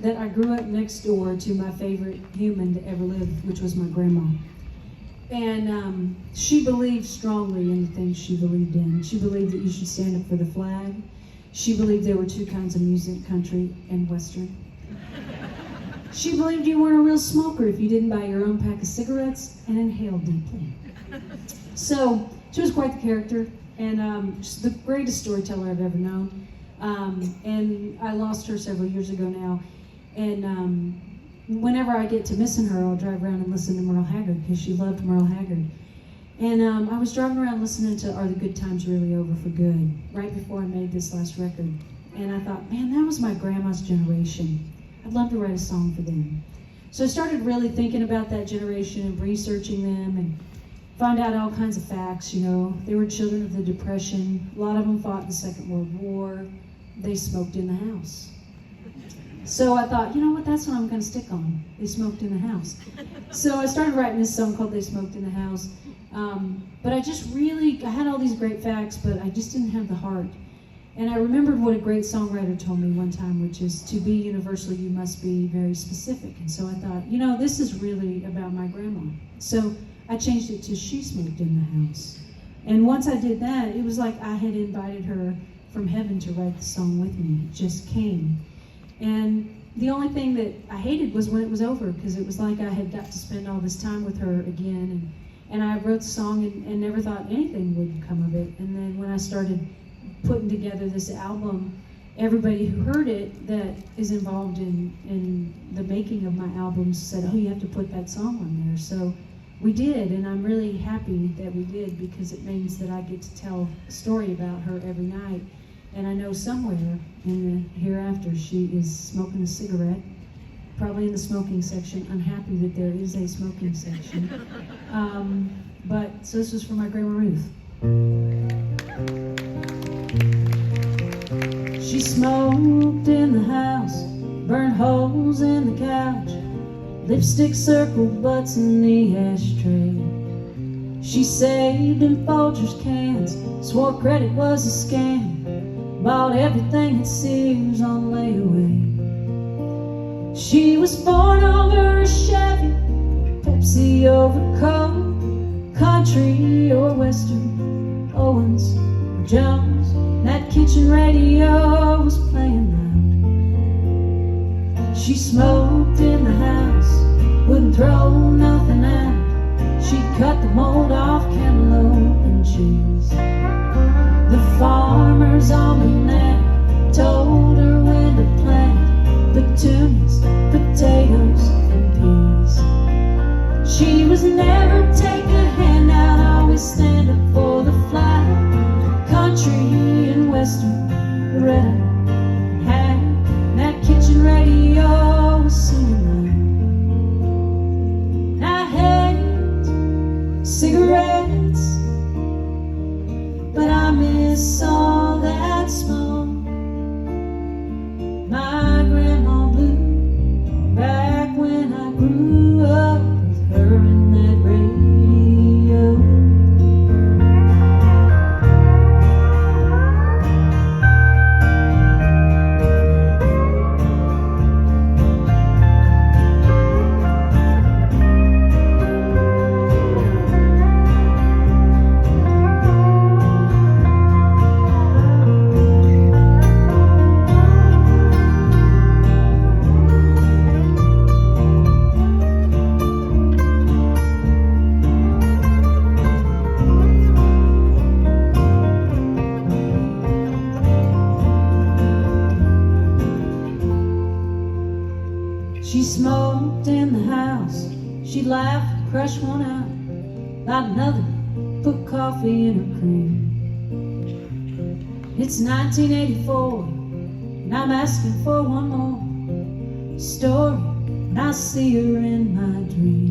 that I grew up next door to my favorite human to ever live, which was my grandma. And she believed strongly in the things she believed in. She believed that you should stand up for the flag. She believed there were two kinds of music, country and Western. She believed you weren't a real smoker if you didn't buy your own pack of cigarettes and inhale deeply. So she was quite the character, and just the greatest storyteller I've ever known. And I lost her several years ago now. And whenever I get to missing her, I'll drive around and listen to Merle Haggard, because she loved Merle Haggard. And I was driving around listening to Are the Good Times Really Over for Good, right before I made this last record. And I thought, man, that was my grandma's generation. I'd love to write a song for them. So I started really thinking about that generation and researching them and found out all kinds of facts. You know, they were children of the Depression. A lot of them fought the Second World War. They smoked in the house. So I thought, you know what, that's what I'm going to stick on. They smoked in the house. So I started writing this song called They Smoked in the House. But I had all these great facts, but I just didn't have the heart. And I remembered what a great songwriter told me one time, which is, to be universal, you must be very specific. And so I thought, you know, this is really about my grandma. So I changed it to She Smoked in the House. And once I did that, it was like I had invited her from heaven to write the song with me. It just came. And the only thing that I hated was when it was over, because it was like I had got to spend all this time with her again. And I wrote the song and never thought anything would come of it. And then when I started putting together this album, everybody who heard it that is involved in the making of my albums said, oh, you have to put that song on there. So we did, and I'm really happy that we did, because it means that I get to tell a story about her every night. And I know somewhere in the hereafter she is smoking a cigarette, probably in the smoking section. I'm happy that there is a smoking section. So this was for my Grandma Ruth. She smoked in the house, burned holes in the couch, lipstick circled butts in the ashtray. She saved in Folgers cans, swore credit was a scam, bought everything at Sears on layaway. She was Ford over a Chevy, Pepsi over Coke, country or Western, Owens or Jones. That kitchen radio was playing loud. She smoked in the house, wouldn't throw nothing out. She'd cut the mold off cantaloupe and cheese. The farmer's almanac told her when to plant petunias, potatoes, and peas. She was never take a handout, always stand up for the flag. Country and Western, Loretta and Hattie, that kitchen radio was singing loud. I hate cigarettes, but I miss all that smoke. My grandma blew back when I grew up with her in that radio. She smoked in the house, she'd laugh and crush one out, not another, put coffee in her cream. It's 1984, and I'm asking for one more story when I see her in my dreams.